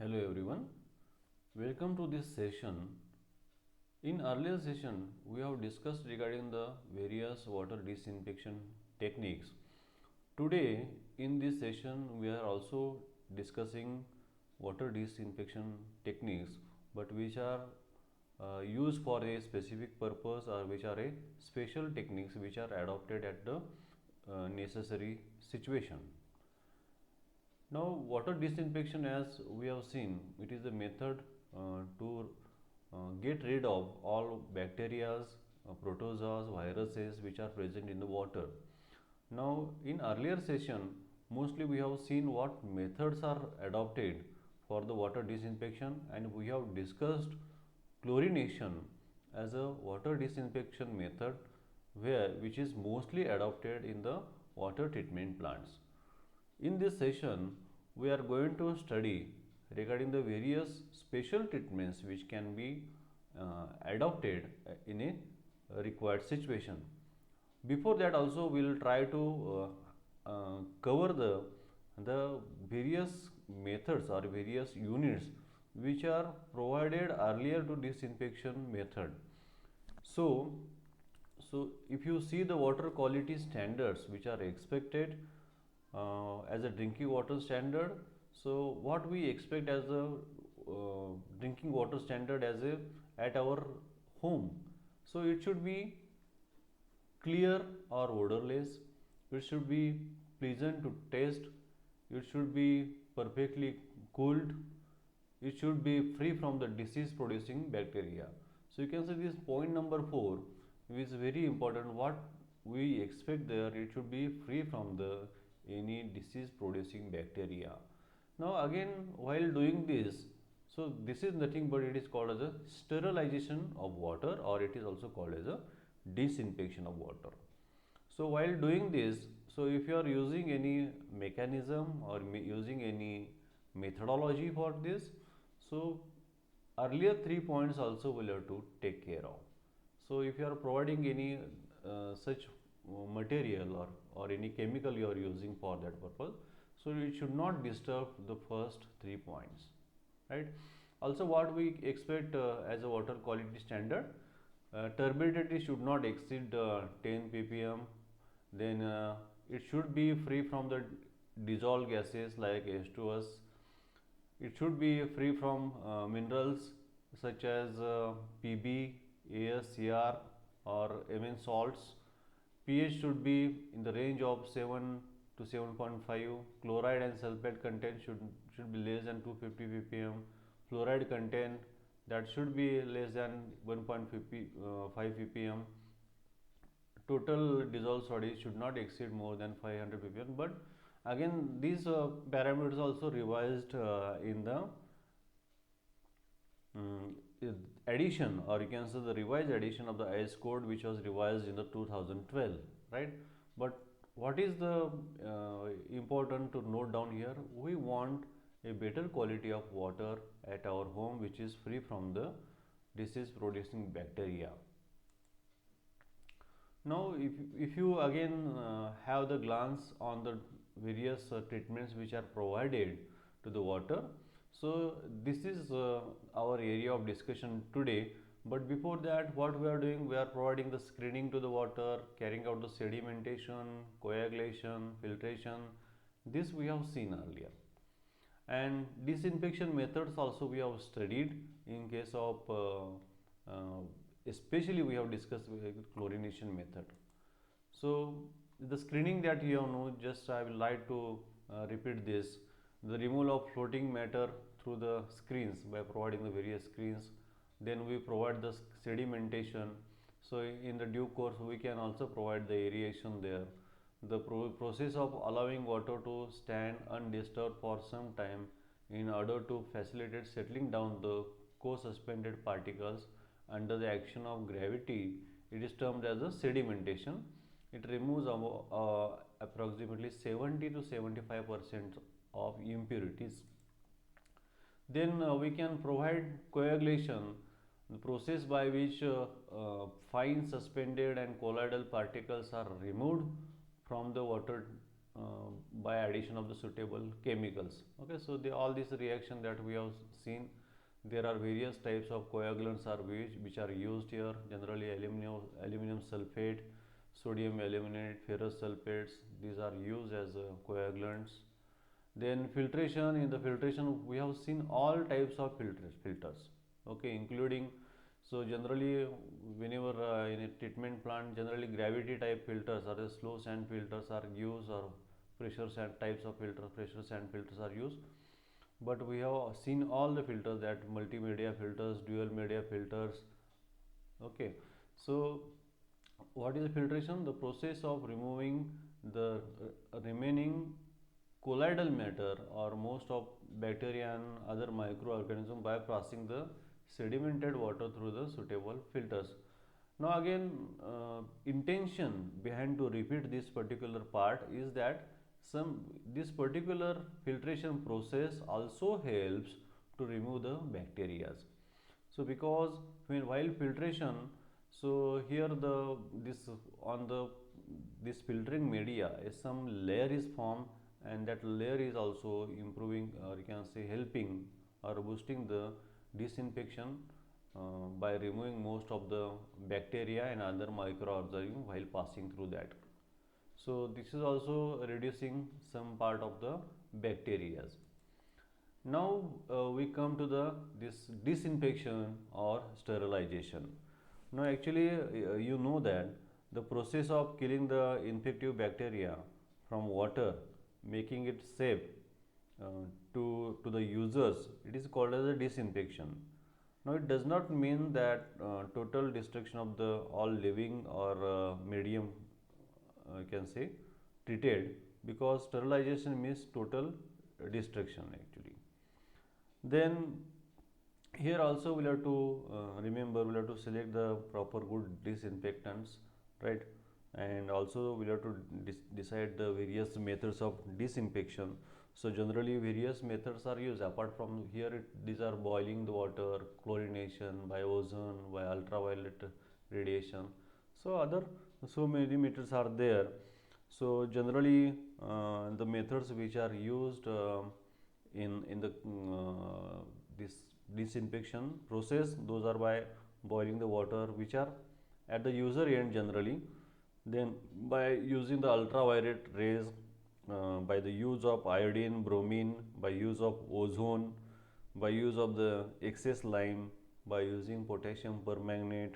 Hello everyone, welcome to this session. In earlier session, we have discussed regarding the various water disinfection techniques. Today, in this session, we are also discussing water disinfection techniques, but which are used for a specific purpose or which are a special techniques which are adopted at the necessary situation. Now, water disinfection, as we have seen, it is a method to get rid of all bacteria, protozoas, viruses which are present in the water. Now, in earlier session, mostly we have seen what methods are adopted for the water disinfection, and we have discussed chlorination as a water disinfection method which is mostly adopted in the water treatment plants. In this session, we are going to study regarding the various special treatments which can be adopted in a required situation. Before that, also we will try to cover the various methods or various units which are provided earlier to disinfection method. So, if you see the water quality standards which are expected as a drinking water standard, so what we expect as a drinking water standard as a at our home, so it should be clear or odorless, it should be pleasant to taste, it should be perfectly cooled, it should be free from the disease producing bacteria. So you can say this point number 4 is very important. What we expect there, it should be free from the any disease producing bacteria. Now again, while doing this, so this is nothing but it is called as a sterilization of water, or it is also called as a disinfection of water. So while doing this, so if you are using any mechanism or using any methodology for this, so earlier 3 points also will have to take care of. So if you are providing any such material or any chemical you are using for that purpose, so it should not disturb the first 3 points, right? Also, what we expect as a water quality standard, turbidity should not exceed 10 ppm, then it should be free from the dissolved gases like H2S, it should be free from minerals such as Pb, As, Cr or Mn salts. pH should be in the range of 7 to 7.5. Chloride and sulfate content should be less than 250 ppm. Fluoride content, that should be less than 1.5 ppm. Total dissolved solids should not exceed more than 500 ppm. But again, these parameters also revised in the edition, or you can say the revised edition of the IS code, which was revised in the 2012, right? But what is the important to note down here? We want a better quality of water at our home which is free from the disease producing bacteria. Now, if you again have the glance on the various treatments which are provided to the water, so this is our area of discussion today. But before that, what we are doing, we are providing the screening to the water, carrying out the sedimentation, coagulation, filtration. This we have seen earlier. And disinfection methods also we have studied in case of especially we have discussed chlorination method. So the screening that you have known, just I will like to repeat this. The removal of floating matter through the screens by providing the various screens. Then we provide the sedimentation. So in the due course we can also provide the aeration there. The process of allowing water to stand undisturbed for some time in order to facilitate settling down the co-suspended particles under the action of gravity, it is termed as a sedimentation. It removes approximately 70 to 75% of impurities. Then we can provide coagulation, the process by which fine suspended and colloidal particles are removed from the water by addition of the suitable chemicals. Okay, so all this reaction that we have seen, there are various types of coagulants are which are used here. Generally aluminum sulfate, sodium aluminate, ferrous sulfates, these are used as coagulants. Then filtration, in the filtration we have seen all types of filters, okay, including, so generally whenever in a treatment plant, generally gravity type filters or the slow sand filters are used, or pressure sand types of filters, pressure sand filters are used. But we have seen all the filters, that multimedia filters, dual media filters. Okay, so what is filtration? The process of removing the remaining colloidal matter or most of bacteria and other microorganisms by passing the sedimented water through the suitable filters. Now again, intention behind to repeat this particular part is that this particular filtration process also helps to remove the bacteria. So because while filtration, so here this on the this filtering media is some layer is formed, and that layer is also improving, or you can say helping or boosting the disinfection by removing most of the bacteria and other microorganisms while passing through that. So this is also reducing some part of the bacteria. Now we come to this disinfection or sterilization. Now actually you know that the process of killing the infective bacteria from water, making it safe to the users, it is called as a disinfection. Now it does not mean that total destruction of the all living or medium, you can say, treated, because sterilization means total destruction actually. Then here also we have to remember, we have to select the proper good disinfectants, right? And also we have to decide the various methods of disinfection. So generally various methods are used. Apart from here, these are boiling the water, chlorination, by ozone, by ultraviolet radiation. So many methods are there. So generally the methods which are used in the this disinfection process, those are by boiling the water, which are at the user end generally. Then by using the ultraviolet rays, by the use of iodine, bromine, by use of ozone, by use of the excess lime, by using potassium permanganate,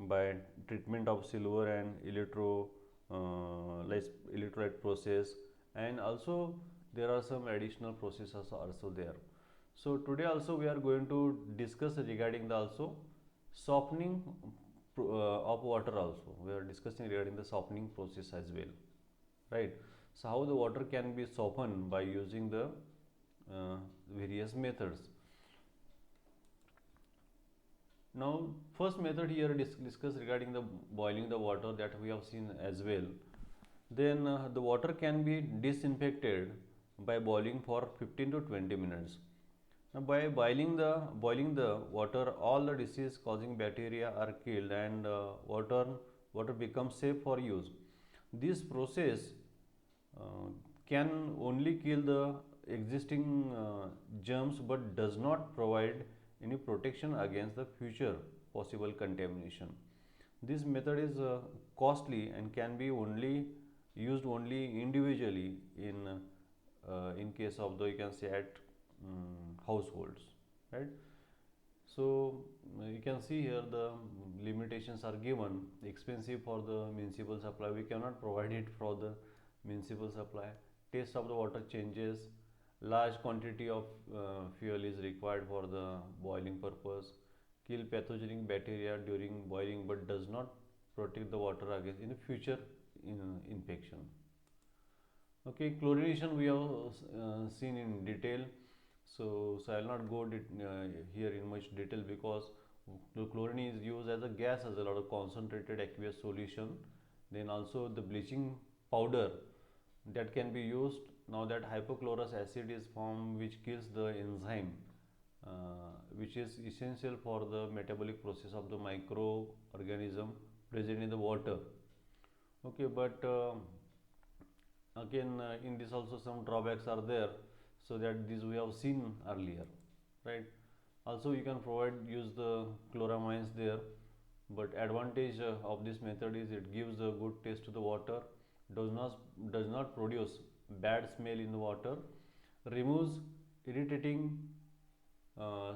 by treatment of silver and electrolyte process, and also there are some additional processes also there. So today also we are going to discuss regarding the also softening of water. Also we are discussing regarding the softening process as well, right? So how the water can be softened by using the various methods. Now first method here discuss regarding the boiling the water, that we have seen as well. Then the water can be disinfected by boiling for 15 to 20 minutes. Now by boiling the water, all the disease causing bacteria are killed, and water becomes safe for use. This process can only kill the existing germs, but does not provide any protection against the future possible contamination. This method is costly and can be used only individually in case of the, you can say, at households, right? So you can see here the limitations are given. Expensive for the municipal supply, we cannot provide it for the municipal supply. Taste of the water changes. Large quantity of fuel is required for the boiling purpose. Kill pathogenic bacteria during boiling, but does not protect the water against in future infection. Okay, chlorination we have seen in detail. So I will not go here in much detail, because the chlorine is used as a gas, as a lot of concentrated aqueous solution. Then also the bleaching powder that can be used. Now that hypochlorous acid is formed, which kills the enzyme, which is essential for the metabolic process of the microorganism present in the water. Okay, but Again, in this also some drawbacks are there, so that this we have seen earlier, right? Also you can provide use the chloramines there, but advantage of this method is it gives a good taste to the water, does not produce bad smell in the water, removes irritating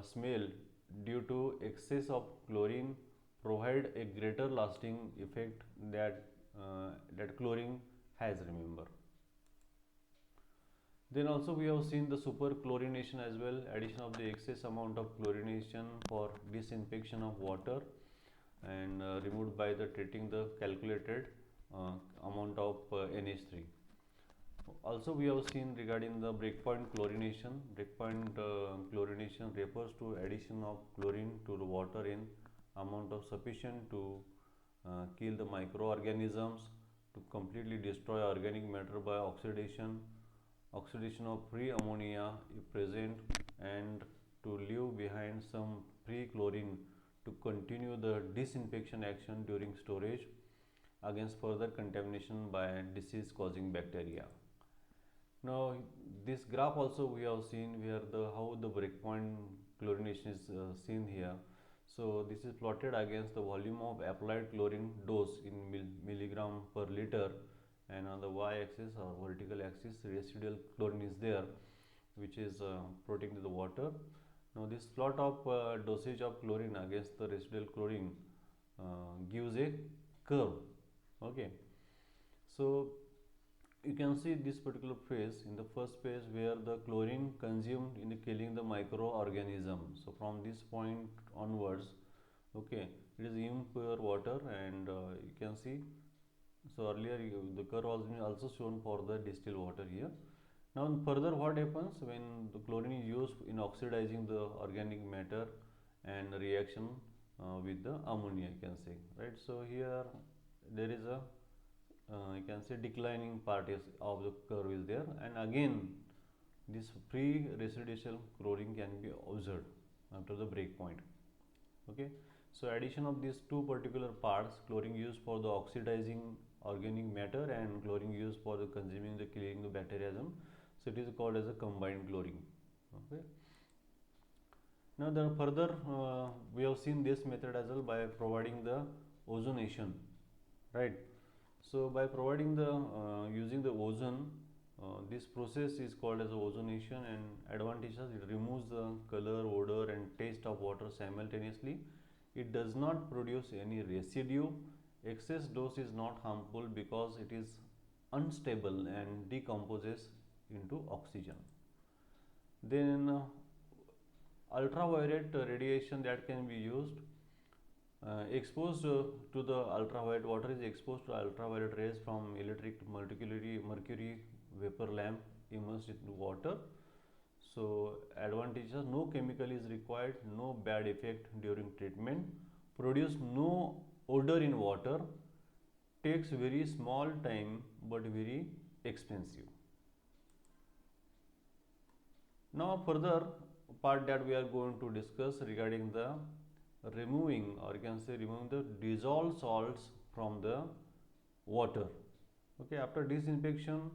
smell due to excess of chlorine, provide a greater lasting effect that chlorine has, remember. Then also we have seen the super chlorination as well, addition of the excess amount of chlorination for disinfection of water and removed by the treating the calculated uh, amount of NH3. Also we have seen regarding the breakpoint chlorination. Breakpoint chlorination refers to addition of chlorine to the water in amount of sufficient to kill the microorganisms, to completely destroy organic matter by oxidation, oxidation of free ammonia if present, and to leave behind some free chlorine to continue the disinfection action during storage against further contamination by disease causing bacteria. Now this graph also we have seen where the how the breakpoint chlorination is seen here. So this is plotted against the volume of applied chlorine dose in milligram per liter, and on the y-axis or vertical axis residual chlorine is there, which is protecting the water. Now this plot of dosage of chlorine against the residual chlorine gives a curve. Okay, so you can see this particular phase in the first phase where the chlorine consumed in killing the microorganism. So from this point onwards, okay, it is impure water, and you can see, so earlier the curve was also shown for the distilled water here. Now further what happens when the chlorine is used in oxidizing the organic matter and reaction with the ammonia, you can say, right? So here there is a you can say declining part is of the curve is there, and again this free residual chlorine can be observed after the break point. Okay, so addition of these two particular parts, chlorine used for the oxidizing organic matter and chlorine used for the consuming the killing the bacterium, so it is called as a combined chlorine. Okay, now then further we have seen this method as well by providing the ozonation, right? So by providing the using the ozone, this process is called as ozonation, and advantages it removes the color, odor, and taste of water simultaneously. It does not produce any residue. Excess dose is not harmful because it is unstable and decomposes into oxygen. Then ultraviolet radiation that can be used, exposed to the ultraviolet, water is exposed to ultraviolet rays from electric mercury vapor lamp immersed in water. So advantages: no chemical is required, no bad effect during treatment, produce no odor in water, takes very small time but very expensive. Now further part that we are going to discuss regarding the removing, or you can say removing the dissolved salts from the water. Okay, after disinfection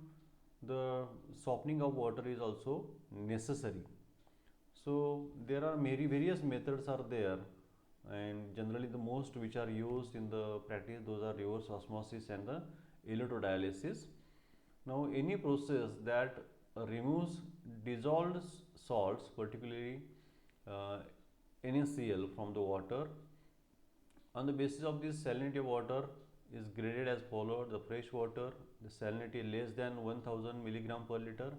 the softening of water is also necessary. So there are various methods are there, and generally the most which are used in the practice, those are reverse osmosis and the electrodialysis. Now any process that removes dissolved salts, particularly uh, NaCl from the water, on the basis of this salinity of water is graded as follows: the fresh water, the salinity less than 1000 milligram per liter;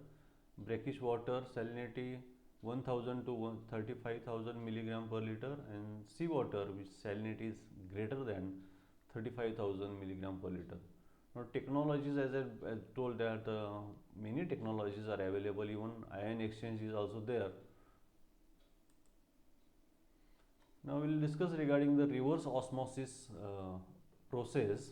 brackish water, salinity 1000 to 35,000 milligram per liter; and seawater, which salinity is greater than 35,000 milligram per liter. Now technologies, as I told that many technologies are available, even ion exchange is also there. Now we will discuss regarding the reverse osmosis process.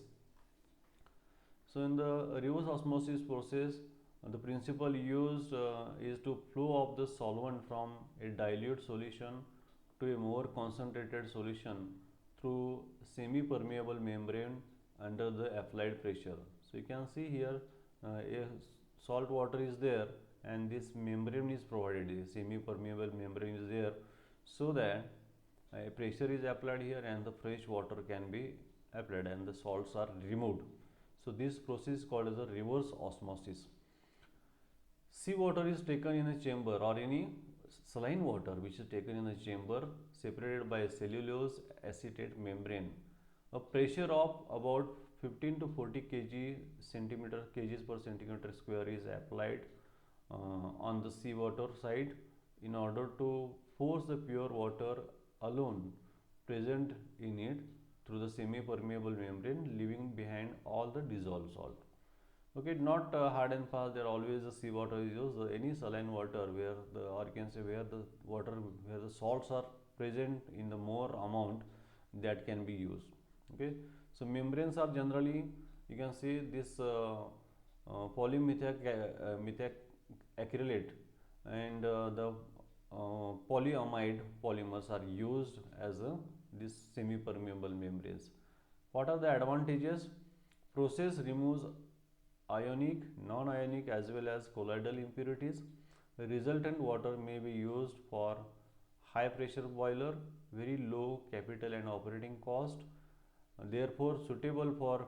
So in the reverse osmosis process, the principle used is to flow of the solvent from a dilute solution to a more concentrated solution through semi-permeable membrane under the applied pressure. So you can see here a salt water is there and this membrane is provided, a semi permeable membrane is there, so that a pressure is applied here and the fresh water can be applied and the salts are removed. So this process is called as a reverse osmosis. Sea water is taken in a chamber, or any saline water which is taken in a chamber separated by a cellulose acetate membrane. A pressure of about 15 to 40 kgs per centimeter square is applied on the sea water side in order to force the pure water alone present in it through the semi permeable membrane, leaving behind all the dissolved salt. Okay, not hard and fast. There always the sea water is used. Any saline water where the, or you can say where the water, where the salts are present in the more amount, that can be used. Okay, so membranes are generally, you can see this polymethac acrylate and the polyamide polymers are used as this semi permeable membranes. What are the advantages? Process removes ionic, non-ionic as well as colloidal impurities. The resultant water may be used for high pressure boiler, very low capital and operating cost, therefore suitable for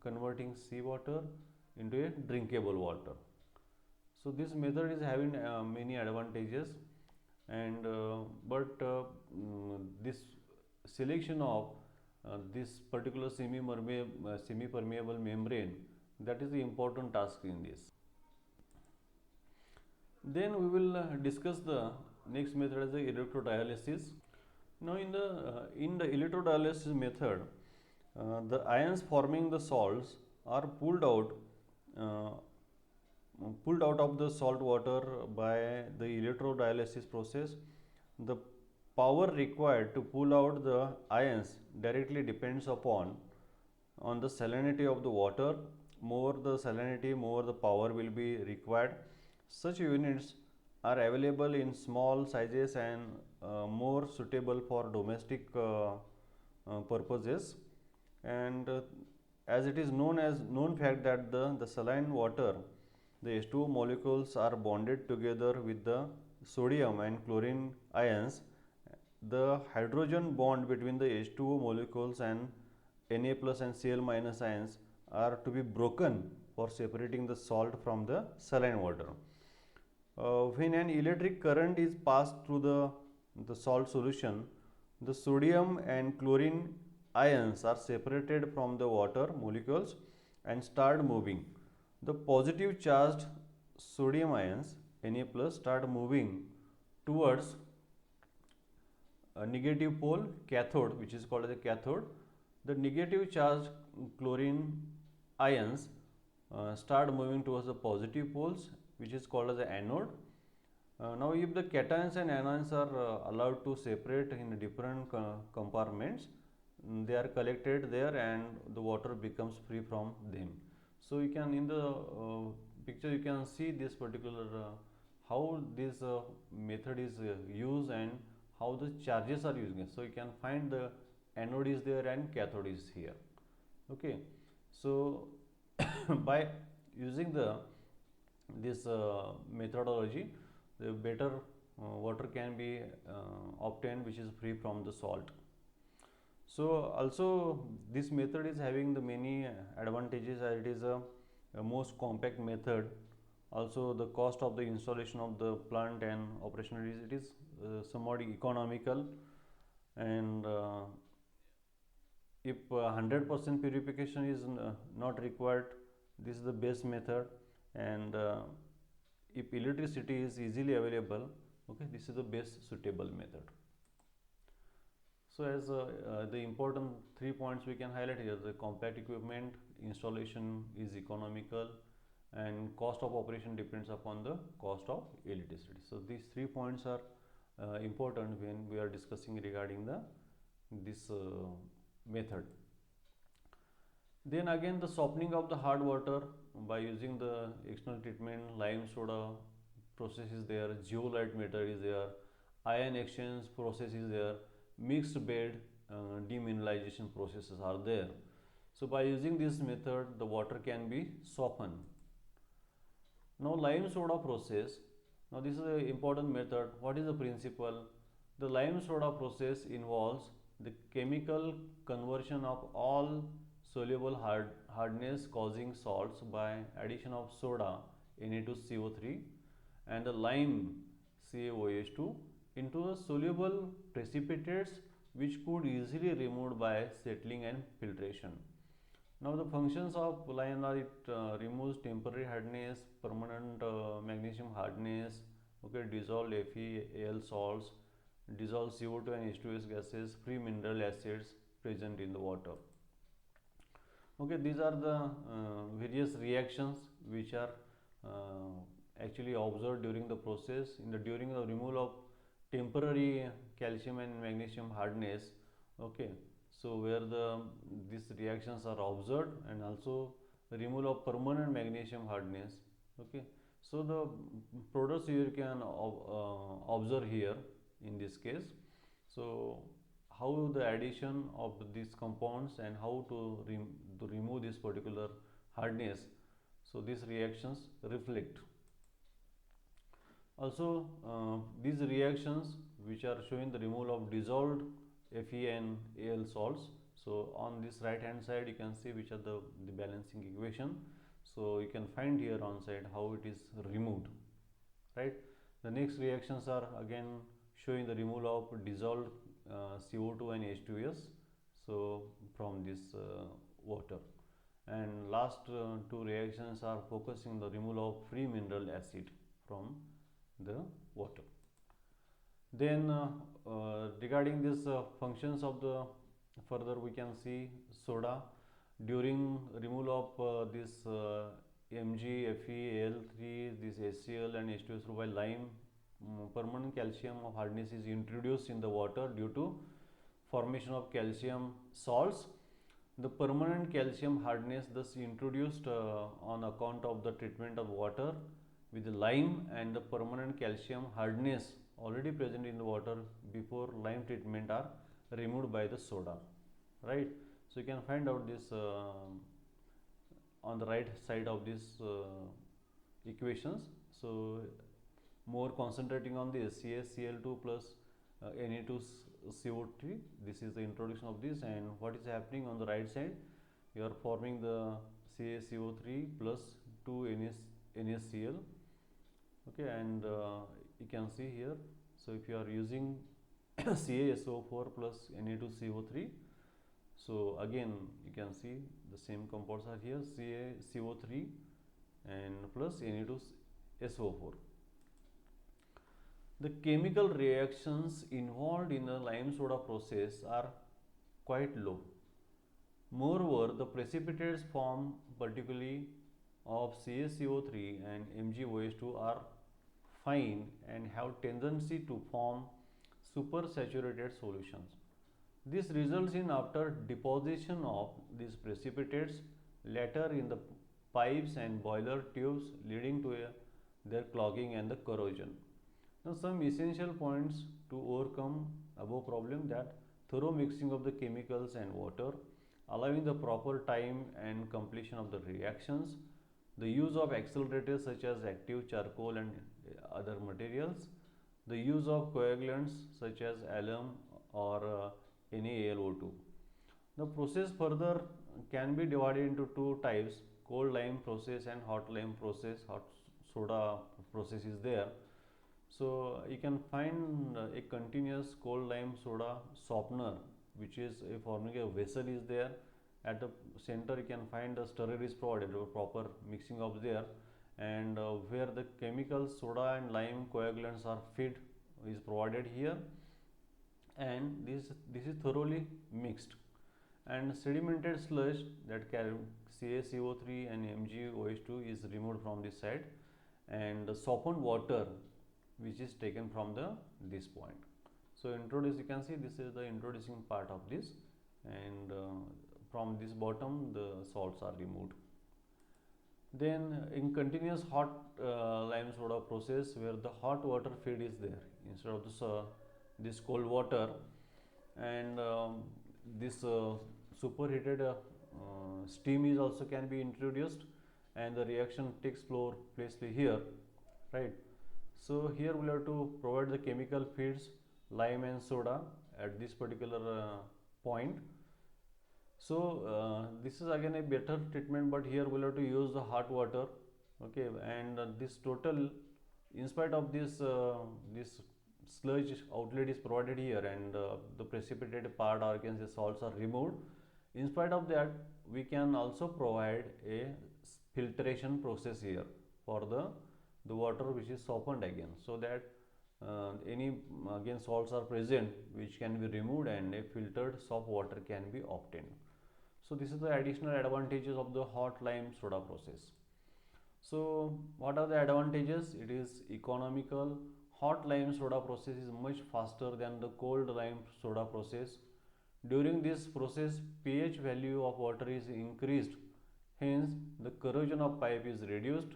converting sea water into a drinkable water. So this method is having many advantages, and this selection of this particular semi permeable membrane, that is the important task in this. Then we will discuss the next method as the electrodialysis. Now in the electrodialysis method, the ions forming the salts are uh, pulled out of the salt water by the electrodialysis process. The power required to pull out the ions directly depends upon on the salinity of the water. More the salinity, more the power will be required. Such units are available in small sizes and more suitable for domestic purposes. And as it is known fact that the saline water, the H2O molecules are bonded together with the sodium and chlorine ions. The hydrogen bond between the H2O molecules and Na plus and Cl minus ions are to be broken for separating the salt from the saline water. When an electric current is passed through the salt solution, the sodium and chlorine ions are separated from the water molecules and start moving. The positive charged sodium ions Na plus start moving towards a negative pole, cathode, which is called as a cathode. The negative charged chlorine ions start moving towards the positive poles, which is called as the anode. Now if the cations and anions are allowed to separate in different compartments, they are collected there and the water becomes free from them. So you can, in the picture you can see this particular how this method is used and how the charges are using it. So you can find the anode is there and cathode is here. Okay, so by using this methodology, the better water can be obtained which is free from the salt. So also this method is having the many advantages, as it is a most compact method. Also the cost of the installation of the plant and operation it is somewhat economical, and if 100% purification is not required, this is the best method. And if electricity is easily available, okay, this is the best suitable method. So as the important 3 points we can highlight here: the compact equipment, installation is economical, and cost of operation depends upon the cost of electricity. So these 3 points are important when we are discussing regarding this method. Then again, the softening of the hard water by using the external treatment, lime soda process is there, zeolite method is there, ion exchange process is there, mixed bed demineralization processes are there. So by using this method, the water can be softened. Now lime soda process. Now this is an important method. What is the principle? The lime soda process involves the chemical conversion of all soluble hardness causing salts by addition of soda Na2CO3 and the lime CaOH2 into a soluble precipitates which could easily removed by settling and filtration. Now the functions of lime are it removes temporary hardness, permanent magnesium hardness, okay, dissolved FeAl salts, dissolved CO2 and H2S gases, free mineral acids present in the water. Okay, these are the various reactions which are actually observed during the process during the removal of temporary calcium and magnesium hardness. Okay, so where these reactions are observed, and also the removal of permanent magnesium hardness. Okay, so the products you can observe here in this case. So how the addition of these compounds and how to remove this particular hardness, so these reactions reflect. Also these reactions which are showing the removal of dissolved Fe and Al salts. So on this right hand side you can see which are the balancing equation. So you can find here on side how it is removed, right. The next reactions are again showing the removal of dissolved CO2 and H2S, so from this water. And last two reactions are focusing the removal of free mineral acid from the water. Then regarding this functions of the further we can see soda during removal of this MgFeAl3, this HCl and H2SO by lime, permanent calcium of hardness is introduced in the water due to formation of calcium salts. The permanent calcium hardness thus introduced on account of the treatment of water with the lime, and the permanent calcium hardness already present in the water before lime treatment are removed by the soda, right. So you can find out this on the right side of these equations. So more concentrating on this CaCl2 plus Na2CO3, this is the introduction of this, and what is happening on the right side, you are forming the CaCO3 plus 2 NaCl, okay, and you can see here. So if you are using CaSO4 plus Na2CO3, so again you can see the same compounds are here, CaCO3 and plus Na2SO4. The chemical reactions involved in the lime soda process are quite low. Moreover, the precipitates formed particularly of CaCO3 and MgOH2 are fine and have tendency to form supersaturated solutions. This results in after deposition of these precipitates later in the pipes and boiler tubes, leading to their clogging and the corrosion. Now some essential points to overcome above problem: that thorough mixing of the chemicals and water, allowing the proper time and completion of the reactions, the use of accelerators such as active charcoal and other materials, the use of coagulants such as alum or NaAlO2. The process further can be divided into two types: cold lime process and hot lime process. Hot soda process is there. So you can find a continuous cold lime soda softener, which is forming a vessel is there. At the center you can find the stirrer is provided, a proper mixing of there, and where the chemicals soda and lime coagulants are fed is provided here, and this is thoroughly mixed, and sedimented sludge that CaCO3 and MgOH2 is removed from this side, and the softened water which is taken from this point. So you can see this is the introducing part of this, and from this bottom the salts are removed. Then in continuous hot lime soda process, where the hot water feed is there instead of this cold water, and this superheated steam is also can be introduced, and the reaction takes place here, right? So here we have to provide the chemical feeds, lime and soda at this particular point. So this is again a better treatment, but here we'll have to use the hot water, okay, and this total, in spite of this sludge outlet is provided here, and the precipitated part, or you can say salts, are removed. In spite of that, we can also provide a filtration process here for the water which is softened again, so that any again salts are present which can be removed and a filtered soft water can be obtained. So this is the additional advantages of the hot lime soda process. So what are the advantages? It is economical. Hot lime soda process is much faster than the cold lime soda process. During this process, pH value of water is increased, hence the corrosion of pipe is reduced.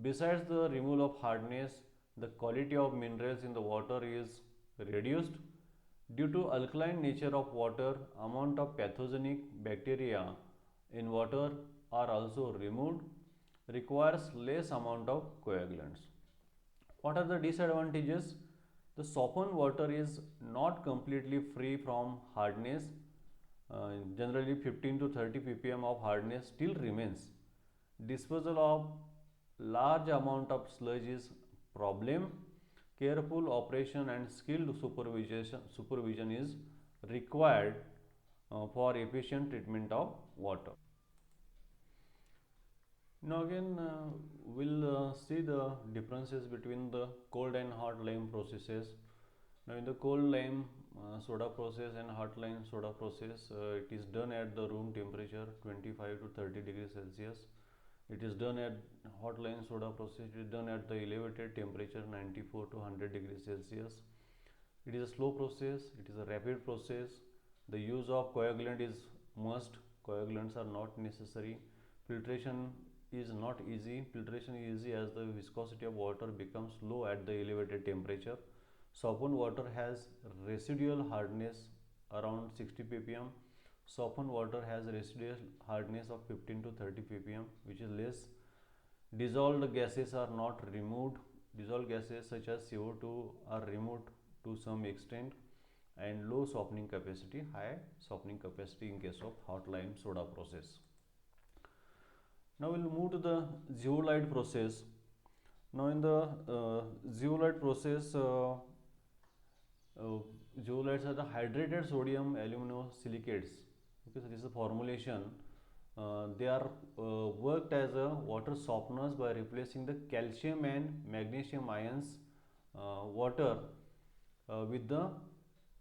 Besides the removal of hardness, the quality of minerals in the water is reduced. Due to alkaline nature of water, amount of pathogenic bacteria in water are also removed, requires less amount of coagulants. What are the disadvantages? The softened water is not completely free from hardness. Generally 15 to 30 ppm of hardness still remains. Disposal of large amount of sludge is problem. Careful operation and skilled supervision is required for efficient treatment of water. Now again we'll see the differences between the cold and hot lime processes. Now in the cold lime soda process and hot lime soda process, it is done at the room temperature 25 to 30 degrees Celsius. It is done at hot lime soda process, it is done at the elevated temperature 94 to 100 degrees Celsius. It is a slow process, it is a rapid process. The use of coagulant is must, coagulants are not necessary. Filtration is not easy. Filtration is easy as the viscosity of water becomes low at the elevated temperature. Softened water has residual hardness around 60 ppm. Softened water has residual hardness of 15 to 30 ppm, which is less. Dissolved gases are not removed. Dissolved gases such as CO2 are removed to some extent, and low softening capacity, high softening capacity in case of hot lime soda process. Now we will move to the zeolite process. Now in the zeolite process, zeolites are the hydrated sodium aluminosilicates. Okay, so this is a formulation. They are worked as a water softeners by replacing the calcium and magnesium ions water with the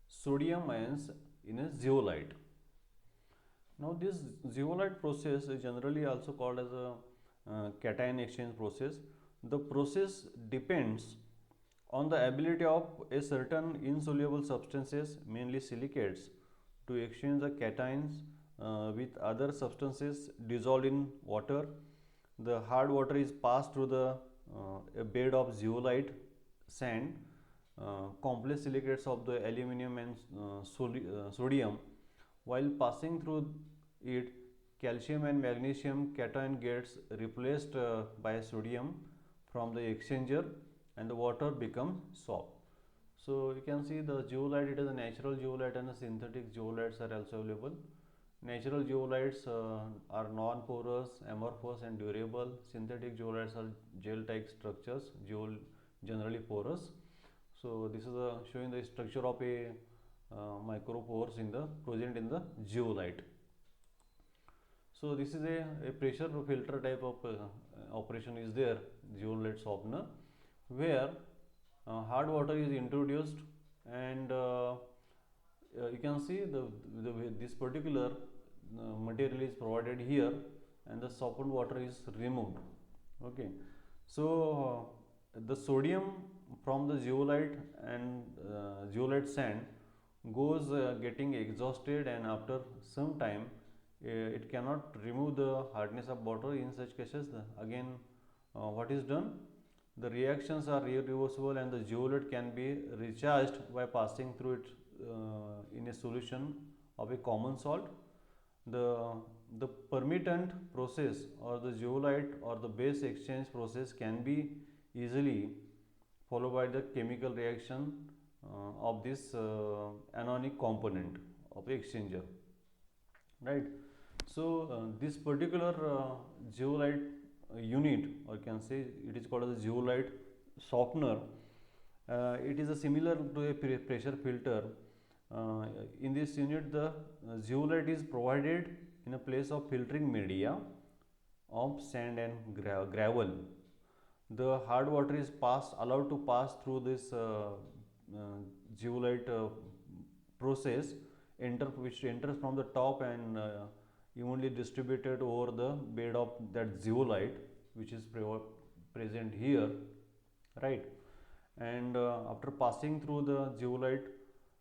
sodium ions in a zeolite. Now this zeolite process is generally also called as a cation exchange process. The process depends on the ability of a certain insoluble substances, mainly silicates, to exchange the cations with other substances dissolved in water. The hard water is passed through the a bed of zeolite sand. Complex silicates of the aluminum and sodium. While passing through it, calcium and magnesium cation gets replaced by sodium from the exchanger, and the water becomes soft. So you can see the zeolite, it is a natural zeolite and a synthetic zeolites are also available. Natural zeolites are non-porous, amorphous and durable. Synthetic zeolites are gel-like structures, generally porous. So this is showing the structure of a micropores present in the zeolite. So this is a pressure filter type of operation is there, zeolite softener, where hard water is introduced, and you can see this particular material is provided here, and the softened water is removed. Okay, so the sodium from the zeolite and zeolite sand goes getting exhausted, and after some time it cannot remove the hardness of water. In such cases, again what is done? The reactions are irreversible, and the zeolite can be recharged by passing through it in a solution of a common salt. The, the permittant process or the zeolite or the base exchange process can be easily followed by the chemical reaction of this anionic component of the exchanger, right. So this particular zeolite unit, or you can say it is called as a zeolite softener. It is a similar to a pressure filter. In this unit, the zeolite is provided in a place of filtering media of sand and gravel. The hard water is allowed to pass through this zeolite process, which enters from the top and evenly distributed over the bed of that zeolite, which is present here, right. And after passing through the zeolite,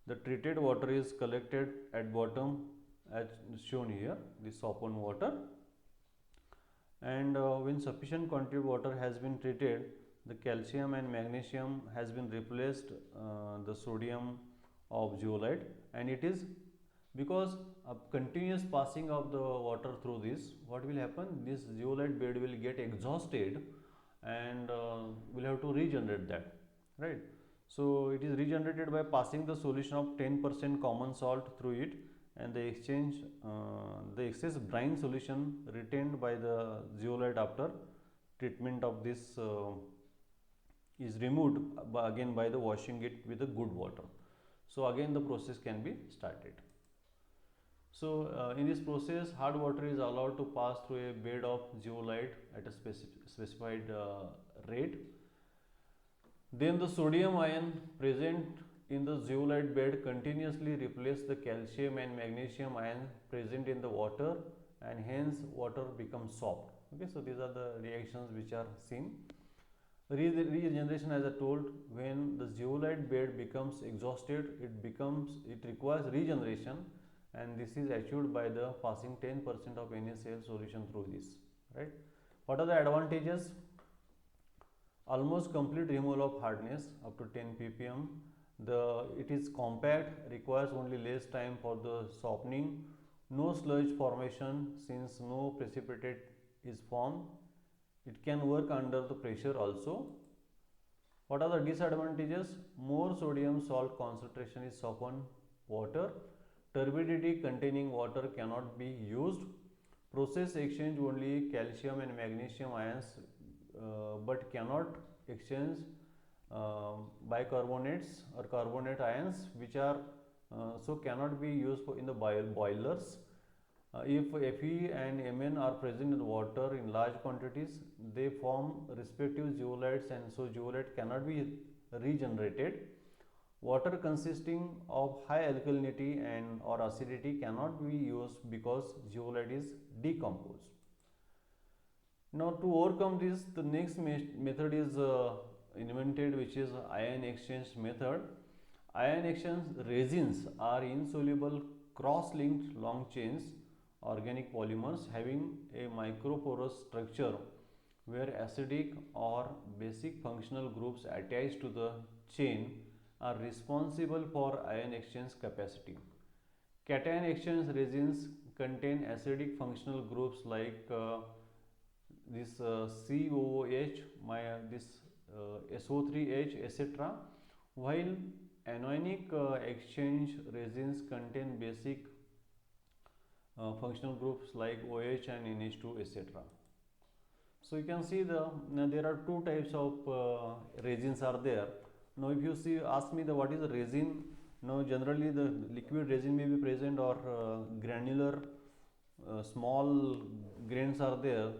the treated water is collected at bottom as shown here, the softened water. And when sufficient quantity of water has been treated, the calcium and magnesium has been replaced the sodium of zeolite, and it is because of continuous passing of the water through this, what will happen, this zeolite bed will get exhausted and we'll have to regenerate that, right. So it is regenerated by passing the solution of 10% common salt through it, and the excess brine solution retained by the zeolite after treatment of this is removed again by the washing it with the good water. So again the process can be started. So in this process, hard water is allowed to pass through a bed of zeolite at a specified rate. Then the sodium ion present in the zeolite bed continuously replace the calcium and magnesium ion present in the water, and hence water becomes soft. Okay, so these are the reactions which are seen. Regeneration, as I told, when the zeolite bed becomes exhausted, it requires regeneration, and this is achieved by the passing 10% of NaCl solution through this, right. What are the advantages? Almost complete removal of hardness up to 10 ppm. It is compact, requires only less time for the softening. No sludge formation since no precipitate is formed. It can work under the pressure also. What are the disadvantages? More sodium salt concentration is softened water. Turbidity containing water cannot be used. Process exchange only calcium and magnesium ions but cannot exchange bicarbonates or carbonate ions, which are so cannot be used in the boilers. If Fe and Mn are present in water in large quantities, they form respective zeolites, and so zeolite cannot be regenerated. Water consisting of high alkalinity and or acidity cannot be used because zeolite is decomposed. Now to overcome this, the next method is invented, which is ion exchange method. Ion exchange resins are insoluble cross-linked long chains organic polymers having a microporous structure where acidic or basic functional groups attached to the chain are responsible for ion exchange capacity. Cation exchange resins contain acidic functional groups like this COOH, this SO3H, etc., while anionic exchange resins contain basic functional groups like OH and NH2, etc. So you can see there are two types of resins are there. Now if you ask me what is the resin, now generally the liquid resin may be present, or granular small grains are there.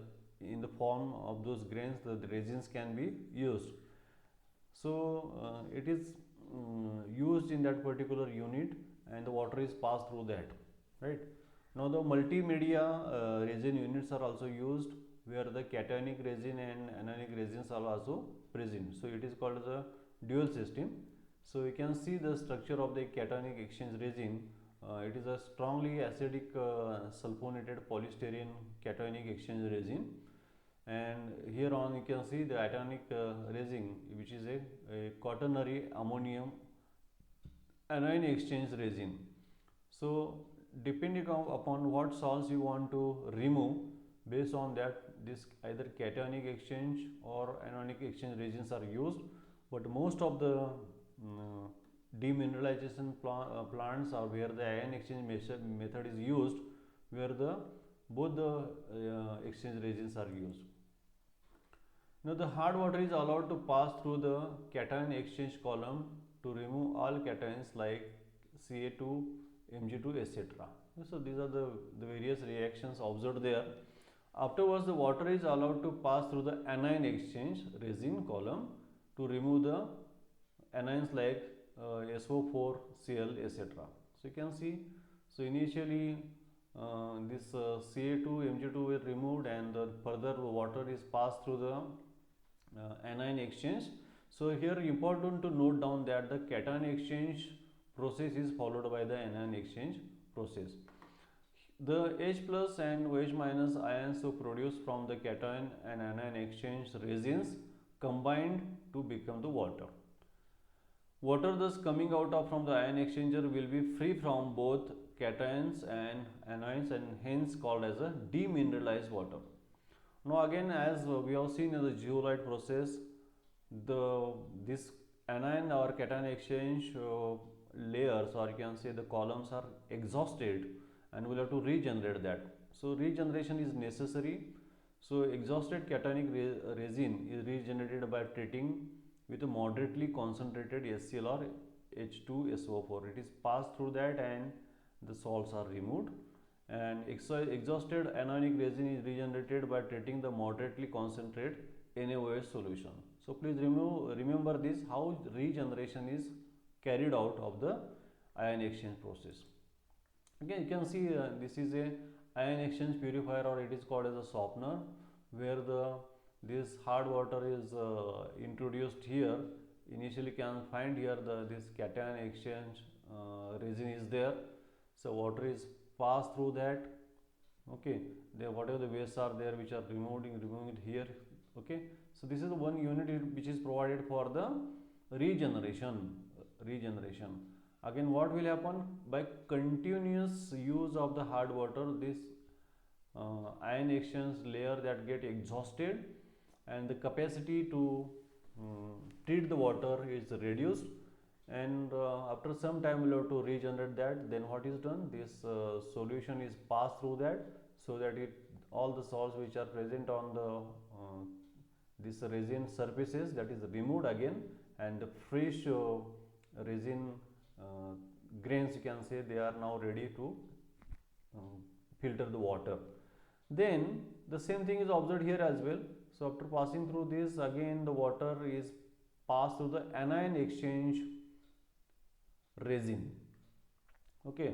In the form of those grains, the resins can be used. So it is used in that particular unit, and the water is passed through that, right. Now the multimedia resin units are also used, where the cationic resin and anionic resins are also present. So it is called the dual system. So you can see the structure of the cationic exchange resin. It is a strongly acidic sulfonated polystyrene cationic exchange resin, and here on you can see the anionic resin, which is a quaternary ammonium anion exchange resin. So depending upon what salts you want to remove, based on that this either cationic exchange or anionic exchange reagents are used. But most of the demineralization plants are where the ion exchange method is used, where the both the exchange reagents are used. Now the hard water is allowed to pass through the cation exchange column to remove all cations like Ca2, Mg2, etc. So these are the various reactions observed there. Afterwards, the water is allowed to pass through the anion exchange resin column to remove the anions like SO4, Cl, etc. So you can see, so initially this Ca2, Mg2 were removed, and further water is passed through the anion exchange. So here important to note down that the cation exchange process is followed by the anion exchange process. The H plus and OH minus ions so produced from the cation and anion exchange resins combined to become the water. Water thus coming out of from the ion exchanger will be free from both cations and anions, and hence called as a demineralized water. Now again, as we have seen in the zeolite process, this anion or cation exchange layers, or you can say the columns, are exhausted, and we'll have to regenerate that. So regeneration is necessary. So exhausted cationic resin is regenerated by treating with a moderately concentrated HCl or H2SO4. It is passed through that and the salts are removed. And exhausted anionic resin is regenerated by treating the moderately concentrated NaOH solution. So please remember this, how regeneration is carried out of the ion exchange process. Again, you can see this is a ion exchange purifier, or it is called as a softener, where this hard water is introduced here. Initially can find here this cation exchange resin is there. So water is passed through that. Okay, whatever the wastes are there which are removing it here. Okay, so this is the one unit which is provided for the regeneration. Again, what will happen by continuous use of the hard water, this ion exchange layer that get exhausted, and the capacity to treat the water is reduced, and after some time we'll have to regenerate that. Then what is done, this solution is passed through that, so that all the salts which are present on the this resin surfaces, that is removed again, and the fresh resin grains, you can say, they are now ready to filter the water. Then the same thing is observed here as well. So after passing through this, again the water is passed through the anion exchange resin. Okay,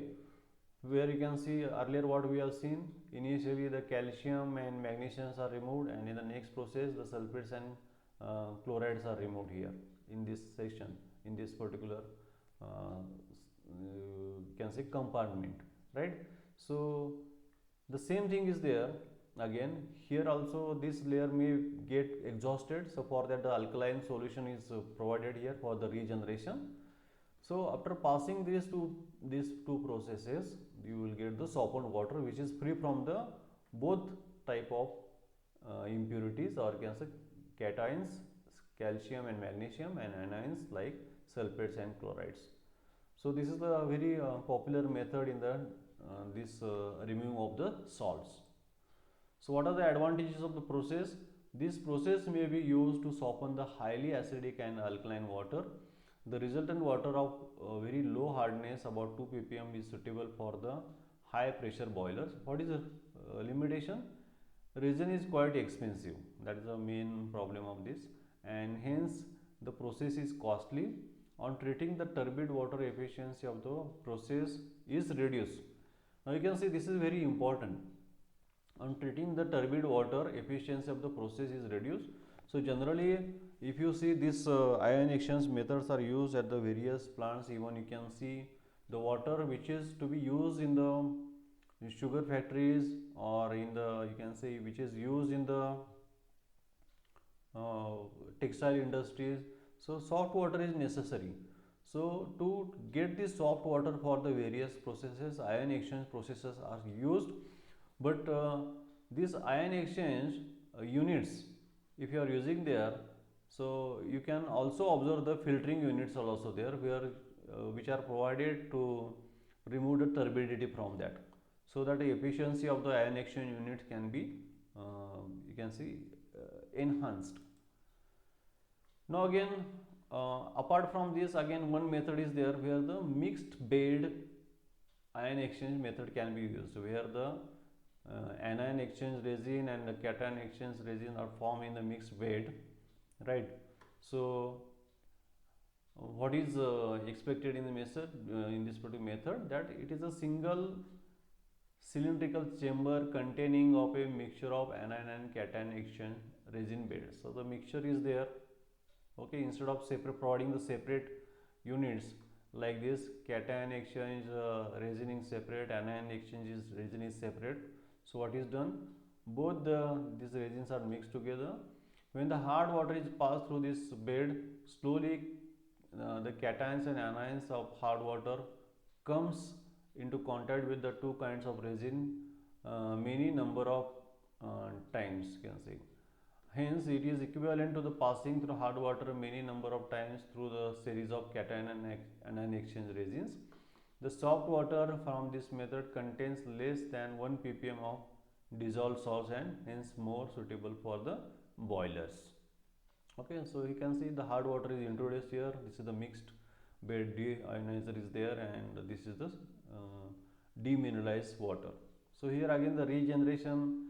where you can see earlier what we have seen, initially the calcium and magnesiums are removed, and in the next process the sulfates and chlorides are removed here in this section, in this particular can say compartment, right? So the same thing is there. Again, here also this layer may get exhausted, so for that the alkaline solution is provided here for the regeneration. So after passing these two processes, you will get the softened water, which is free from the both type of impurities, or you can say cations, calcium and magnesium, and anions like sulfates and chlorides. So this is the very popular method in the this removal of the salts. So what are the advantages of the process? This process may be used to soften the highly acidic and alkaline water. The resultant water of very low hardness, about 2 ppm, is suitable for the high pressure boilers. What is the limitation? Resin is quite expensive. That is the main problem of this, and hence the process is costly. On treating the turbid water, efficiency of the process is reduced. Now you can see this is very important. On treating the turbid water, efficiency of the process is reduced. So generally, if you see this ion exchange methods are used at the various plants, even you can see the water which is to be used in the sugar factories, or in the, you can say, which is used in the textile industries. So soft water is necessary. So to get the soft water for the various processes, ion exchange processes are used, but these ion exchange units, if you are using there, so you can also observe the filtering units are also there, where which are provided to remove the turbidity from that, so that the efficiency of the ion exchange unit can be you can see enhanced. Now again, apart from this, again one method is there where the mixed bed ion exchange method can be used, where the anion exchange resin and the cation exchange resin are formed in the mixed bed, right? So what is expected in the method, in this particular method, that it is a single cylindrical chamber containing of a mixture of anion and cation exchange resin bed. So the mixture is there, okay, instead of separate providing the separate units like this, cation exchange resin is separate, anion exchange is resin is separate. So what is done, both these resins are mixed together. When the hard water is passed through this bed, slowly the cations and anions of hard water comes into contact with the two kinds of resin many number of times, you can say. Hence, it is equivalent to the passing through hard water many number of times through the series of cation and anion exchange resins. The soft water from this method contains less than 1 ppm of dissolved salts and hence more suitable for the boilers. Okay, so you can see the hard water is introduced here. This is the mixed bed deionizer is there, and this is the demineralized water. So here again the regeneration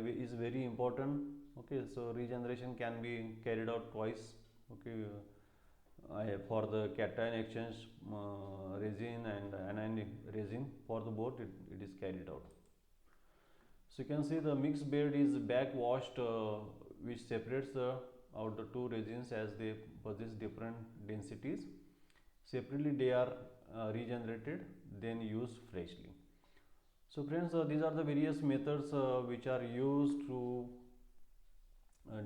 is very important. Okay, so regeneration can be carried out twice. Okay, for the cation exchange resin and anion resin, for the both it is carried out. So you can see the mixed bed is back washed, which separates out the two resins as they possess different densities. Separately they are regenerated, then used freshly. So friends, these are the various methods which are used to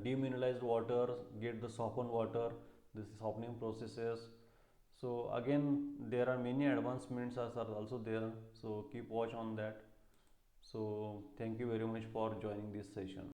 demineralize water, get the softened water, this softening processes. So again there are many advancements are also there, so keep watch on that. So thank you very much for joining this session.